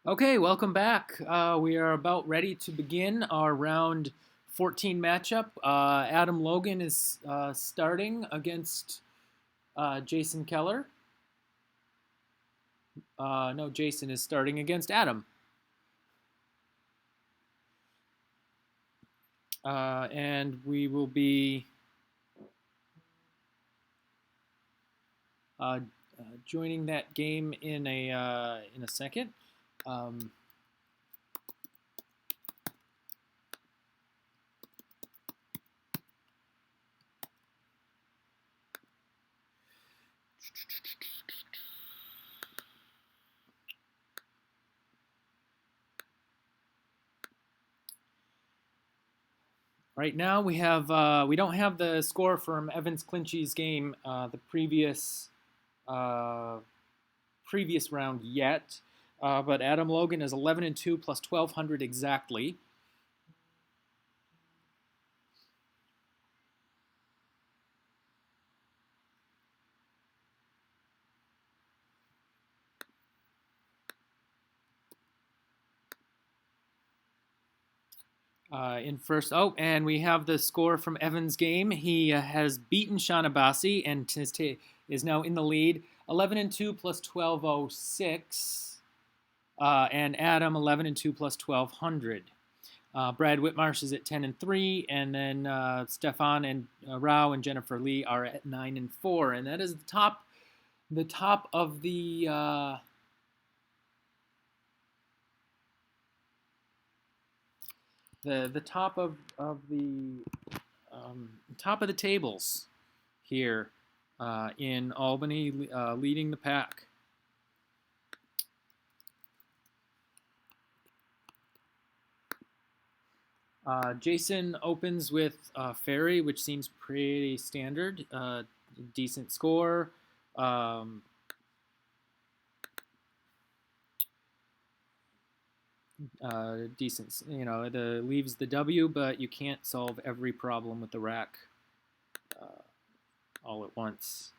Okay, welcome back. We are about ready to begin our round 14 matchup. Adam Logan is starting against Jason Keller. No, Jason is starting against Adam. And we will be joining that game in a second. Um, Right now we don't have the score from Evans Clinchy's game, the uh, previous round yet, but Adam Logan is 11-2 plus 1,200 exactly. In first, and we have the score from Evan's game. He has beaten Shanabasi and is now in the lead, 11-2 plus 1206, and Adam 11-2 plus 1,200. Brad Whitmarsh is at 10-3, and then Stefan and Rao and Jennifer Lee are at 9-4, and that is the top of the top of the top of the tables here in Albany, leading the pack. Jason opens with Fairy, which seems pretty standard. Decent score. Decent, leaves the W, but you can't solve every problem with the rack all at once.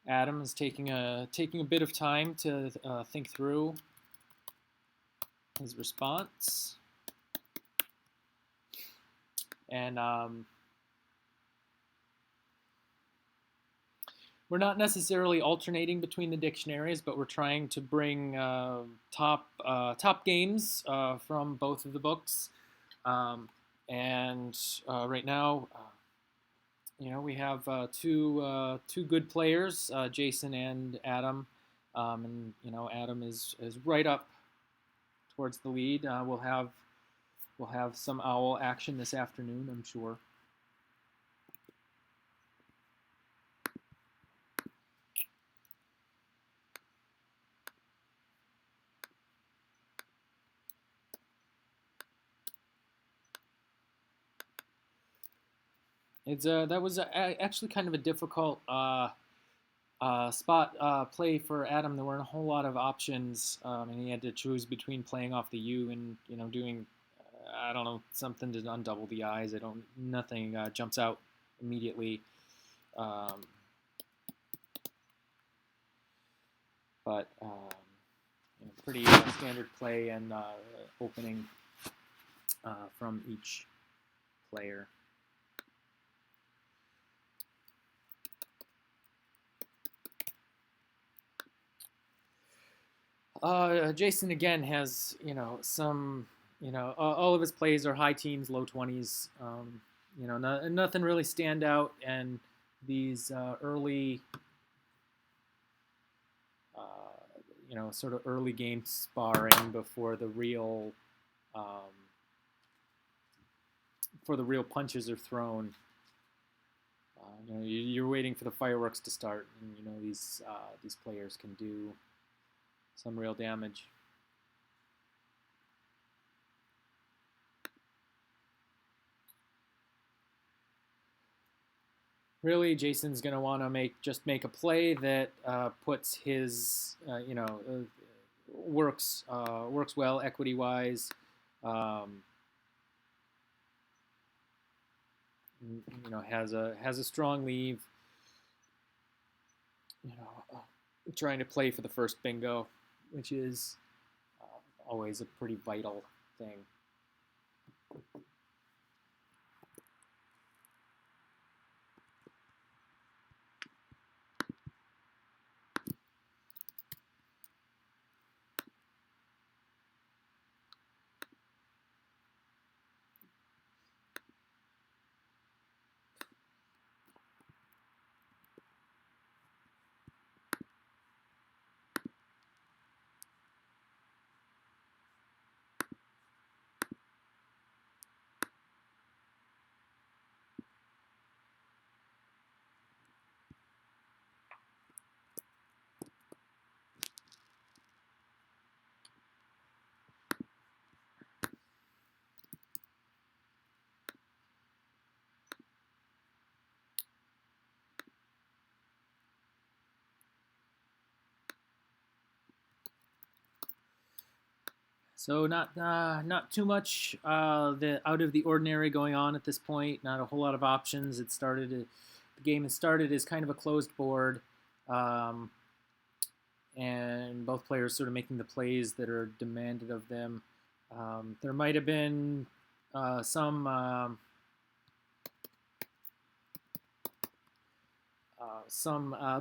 Adam is taking a bit of time to think through his response, and we're not necessarily alternating between the dictionaries, but we're trying to bring top games from both of the books. And right now, we have two good players, Jason and Adam, and Adam is right up towards the lead. We'll have some owl action this afternoon, I'm sure. That was actually kind of a difficult spot play for Adam. There weren't a whole lot of options, and he had to choose between playing off the U and doing I don't know, something to undouble the eyes. Nothing jumps out immediately, um, but pretty standard play and opening from each player. Jason again has some all of his plays are high teens, low 20s. Nothing really stand out, and these early sort of early game sparring before the real punches are thrown. You're waiting for the fireworks to start, and these players can do some real damage. Really, Jason's going to want to make a play that puts his works well equity wise. Has a strong leave. trying to play for the first bingo, which is always a pretty vital thing. So not too much the out of the ordinary going on at this point. Not a whole lot of options. The game has started as kind of a closed board, um, and both players sort of making the plays that are demanded of them. There might have been some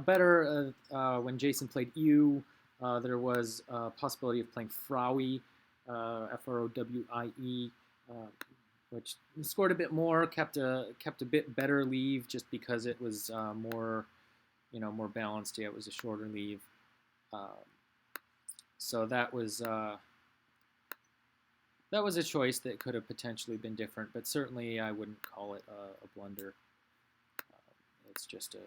better when Jason played you. There was a possibility of playing Frowie, Frowie, which scored a bit more, kept a bit better leave just because it was more balanced. Yeah, it was a shorter leave, so that was a choice that could have potentially been different, but certainly I wouldn't call it a blunder. It's just a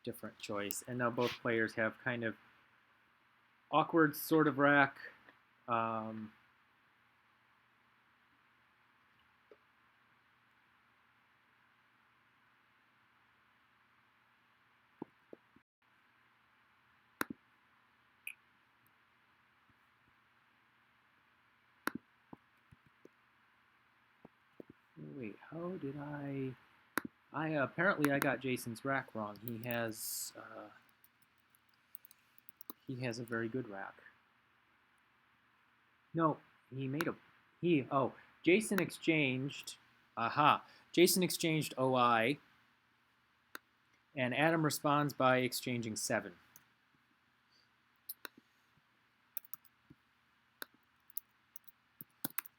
different choice, and now both players have kind of awkward sort of rack. Wait, how did I apparently I got Jason's rack wrong. He has a very good rack. No, he made a he oh Jason exchanged Jason exchanged OI, and Adam responds by exchanging 7.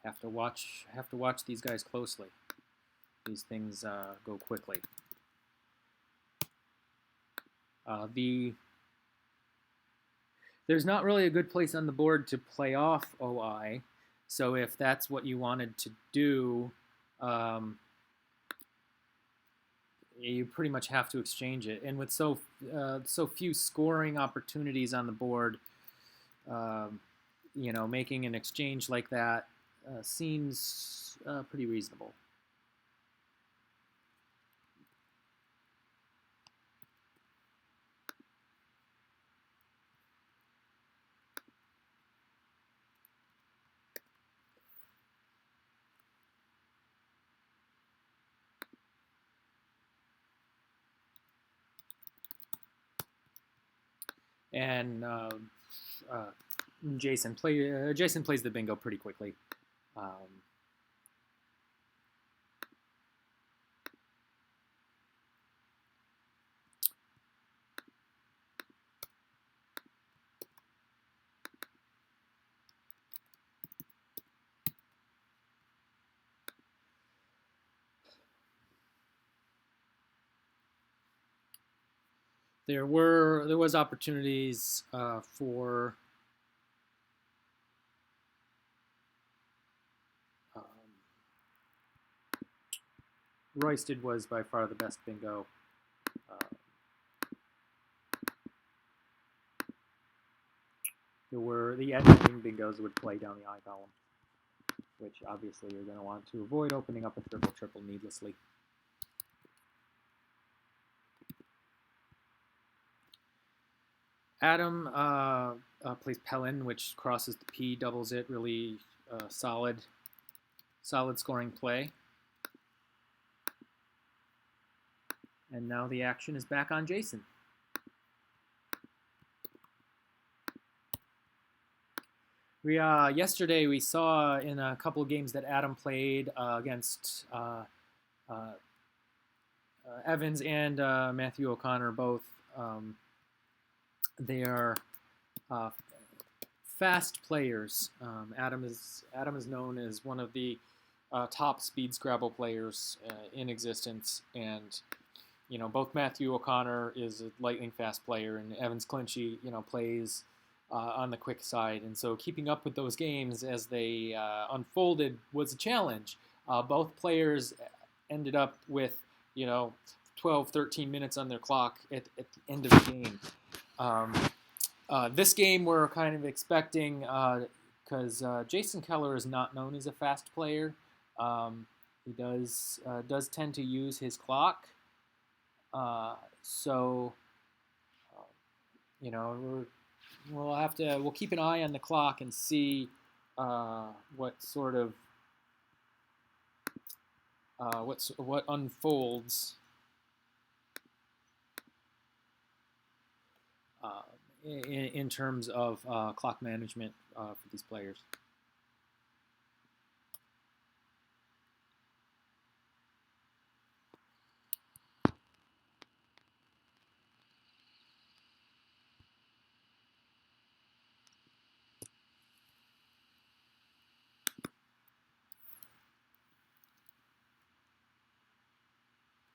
Have to watch these guys closely. These things go quickly. There's not really a good place on the board to play off OI, so if that's what you wanted to do, you pretty much have to exchange it. And with so few scoring opportunities on the board, making an exchange like that seems pretty reasonable. And Jason plays the bingo pretty quickly. There was opportunities for Roysted was by far the best bingo. The ending bingos would play down the I column, which obviously you're going to want to avoid opening up a triple needlessly. Adam plays Pellin, which crosses the P, doubles it. Really solid scoring play. And now the action is back on Jason. We yesterday we saw in a couple of games that Adam played against Evans and Matthew O'Connor both. They are uh, fast players. Adam is known as one of the top speed Scrabble players in existence, and both Matthew O'Connor is a lightning fast player, and Evans Clinchy plays on the quick side, and so keeping up with those games as they unfolded was a challenge. Both players ended up with 12, 13 minutes on their clock at the end of the game. This game we're kind of expecting because Jason Keller is not known as a fast player. He does tend to use his clock. So we'll keep an eye on the clock and see what sort of what unfolds in terms of clock management for these players.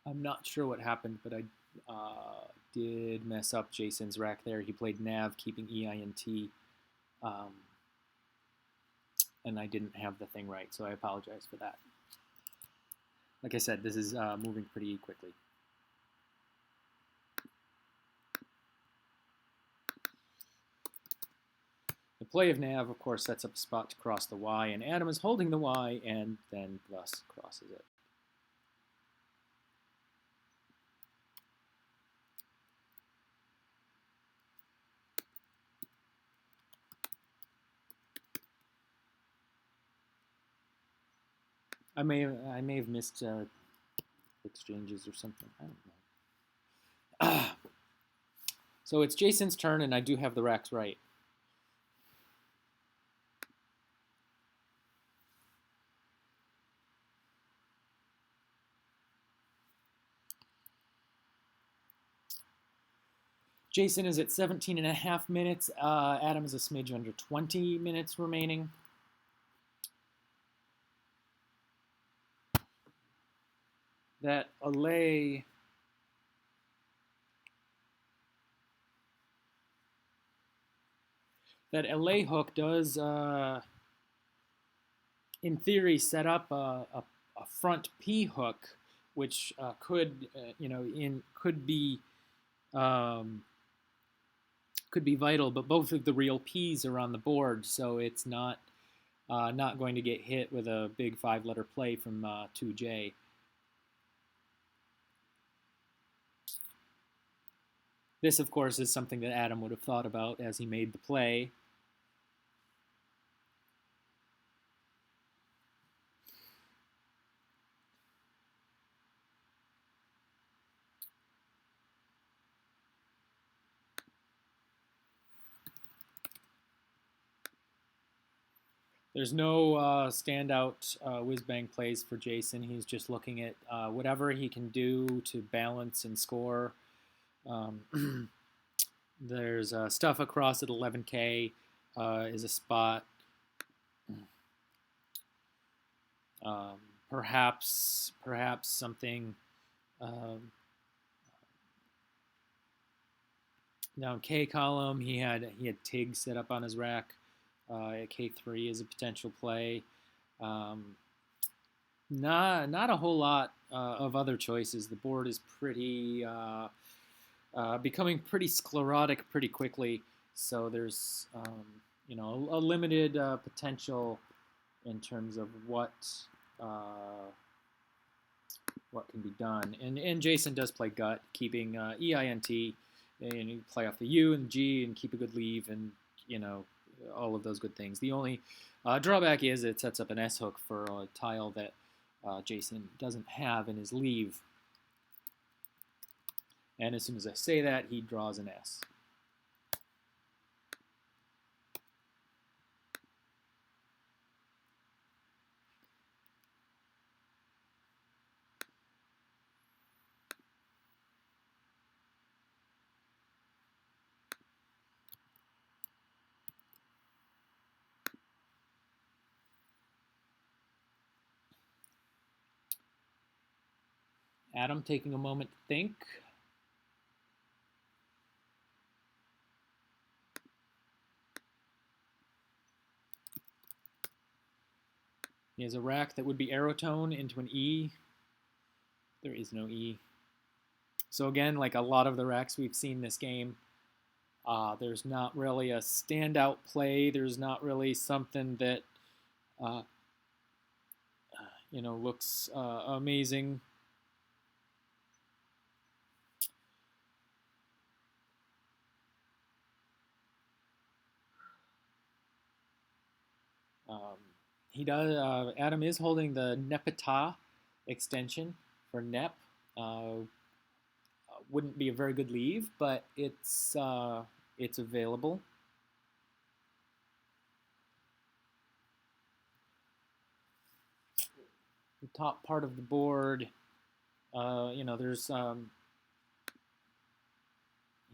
I'm not sure what happened, but I did mess up Jason's rack there. He played Nav, keeping EINT, and I didn't have the thing right, so I apologize for that. Like I said, this is moving pretty quickly. The play of Nav, of course, sets up a spot to cross the Y, and Adam is holding the Y and then thus crosses it. I may have missed exchanges or something. I don't know. So it's Jason's turn, and I do have the racks right. Jason is at 17 and a half minutes. Adam is a smidge under 20 minutes remaining. That allay hook does, in theory, set up a front P hook, which could be vital. But both of the real P's are on the board, so it's not going to get hit with a big 5-letter play from 2J. This, of course, is something that Adam would have thought about as he made the play. There's no standout whiz-bang plays for Jason. He's just looking at whatever he can do to balance and score. There's stuff across at 11K is a spot. Perhaps something down K column. He had Tig set up on his rack. K3 is a potential play. Not a whole lot of other choices. The board is pretty becoming pretty sclerotic pretty quickly. So there's a limited potential in terms of what can be done. And Jason does play gut, keeping EINT, and you play off the U and G and keep a good leave, and all of those good things. The only drawback is it sets up an S hook for a tile that Jason doesn't have in his leave. And as soon as I say that, he draws an S. Adam taking a moment to think. He has a rack that would be aerotone into an E. There is no E. So again, like a lot of the racks we've seen this game, there's not really a standout play. There's not really something that uh, looks amazing. He does. Adam is holding the Nepeta extension for Nep. Wouldn't be a very good leave, but it's available. The top part of the board, there's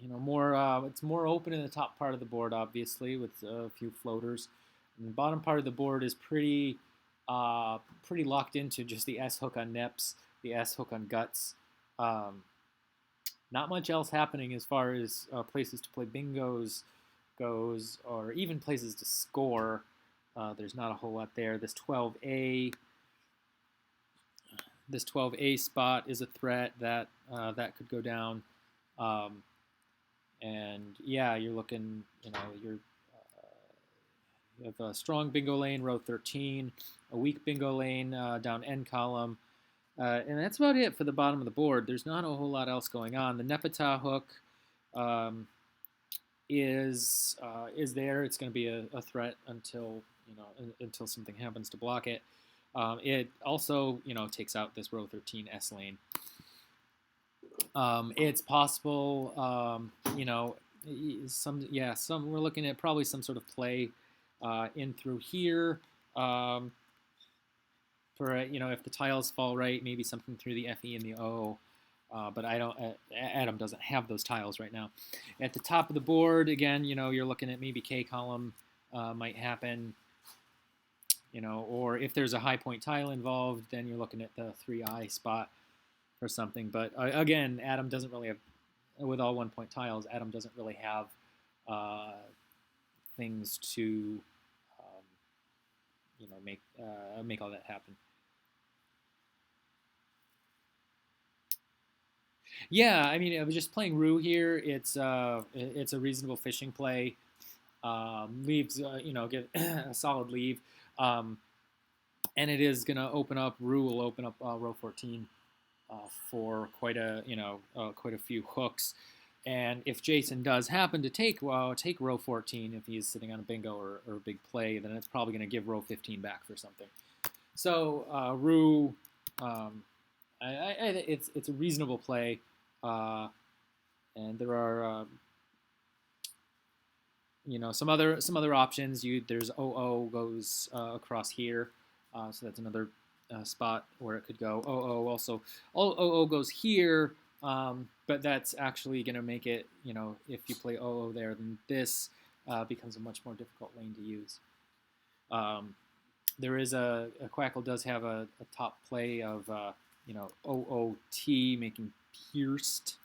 more. It's more open in the top part of the board, obviously, with a few floaters. And the bottom part of the board is pretty locked into just the S hook on Neps, the S hook on Guts. Not much else happening as far as places to play bingos goes, or even places to score. There's not a whole lot there. This 12A spot is a threat that could go down. And yeah, you're looking, you have a strong bingo lane, row 13, a weak bingo lane down end column, and that's about it for the bottom of the board. There's not a whole lot else going on. The Nepeta hook is there. It's going to be a threat until something happens to block it. It also takes out this row 13 S lane. It's possible, we're looking at probably some sort of play in through here. For if the tiles fall right, maybe something through the FE and the O. But Adam doesn't have those tiles right now. At the top of the board, again, you're looking at maybe K column might happen. Or if there's a high point tile involved, then you're looking at the 3I spot or something. But again, Adam doesn't really have, with all 1 point tiles, Adam doesn't really have things to make all that happen. Yeah, I mean, I was just playing Rue here. It's a reasonable fishing play. Leaves, get a solid leave, and it is gonna open up. Rue will open up row 14 for quite a few hooks. And if Jason does happen to take row 14, if he's sitting on a bingo or a big play, then it's probably going to give row 15 back for something. So Rue, it's a reasonable play, and there are some other options. There's OO goes across here, so that's another spot where it could go. OO also OO goes here. But that's actually going to make it, if you play OO there, then this becomes a much more difficult lane to use. There is a Quackle does have a top play of, OOT making pierced.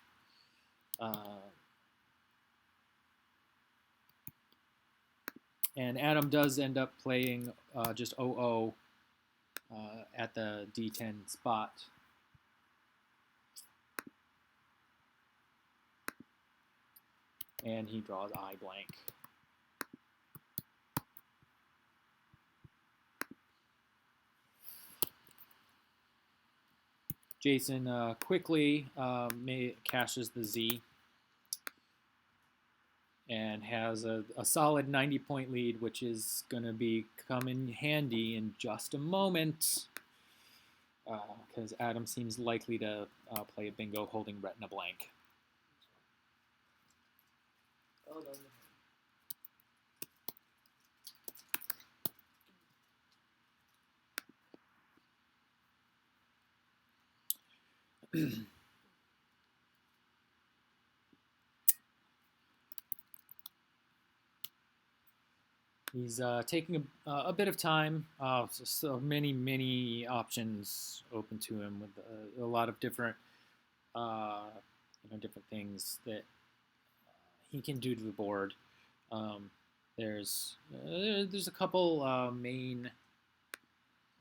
And Adam does end up playing just OO at the D10 spot. And he draws I blank. Jason quickly cashes the Z and has a solid 90-point lead, which is going to be coming handy in just a moment, because Adam seems likely to play a bingo holding retina blank. He's taking a bit of time. So many options open to him with a lot of different uh, different things that he can do to the board. Um, there's a couple main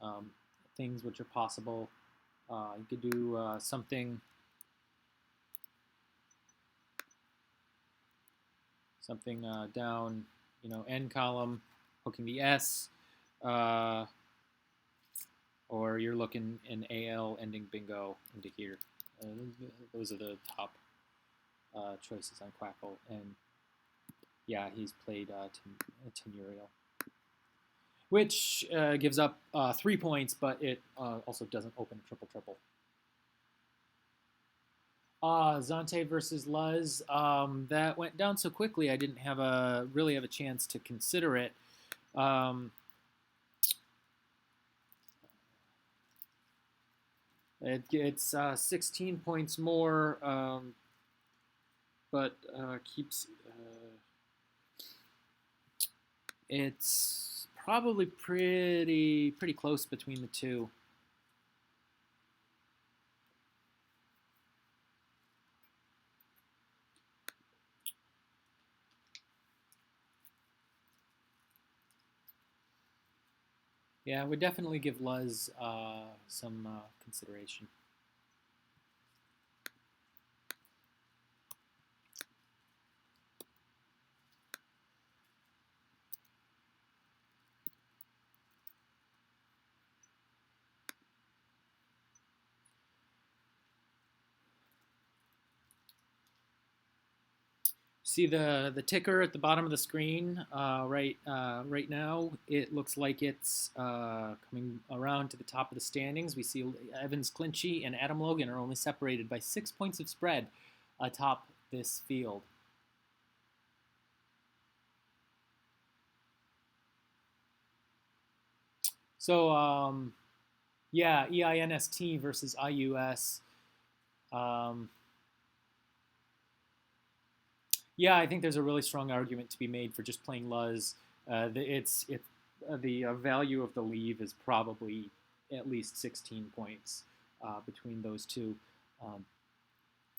um, things which are possible. You could do something down, N column, hooking the S, uh, or you're looking in AL ending bingo into here. Uh, those are the top choices on Quackle, and yeah, he's played Tenurial, which gives up 3 points, but it also doesn't open triple triple. Zante versus Luz. That went down so quickly. I didn't really have a chance to consider it. It's 16 points more, but keeps. It's probably pretty close between the two. Yeah, I would definitely give Luz some consideration. See the ticker at the bottom of the screen right now. It looks like it's coming around to the top of the standings. We see Evans Clinchey and Adam Logan are only separated by 6 points of spread atop this field. So yeah, EINST versus IUS. Yeah, I think there's a really strong argument to be made for just playing Luz. The value of the leave is probably at least 16 points between those two. Um,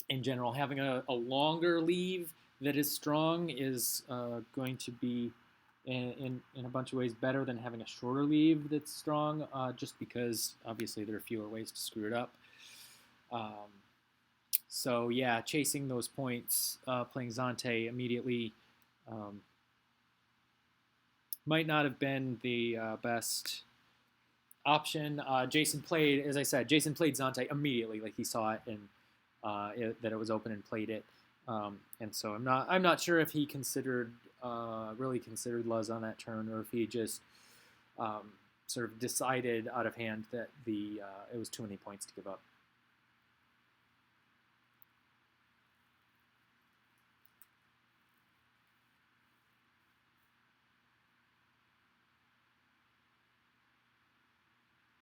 in general, having a longer leave that is strong is going to be in a bunch of ways better than having a shorter leave that's strong, just because obviously there are fewer ways to screw it up. So yeah, chasing those points, playing Zante immediately might not have been the best option. Jason played, as I said, Jason played Zante immediately, like he saw it and that it was open and played it. And so I'm not sure if he really considered Luz on that turn, or if he just sort of decided out of hand that it was too many points to give up.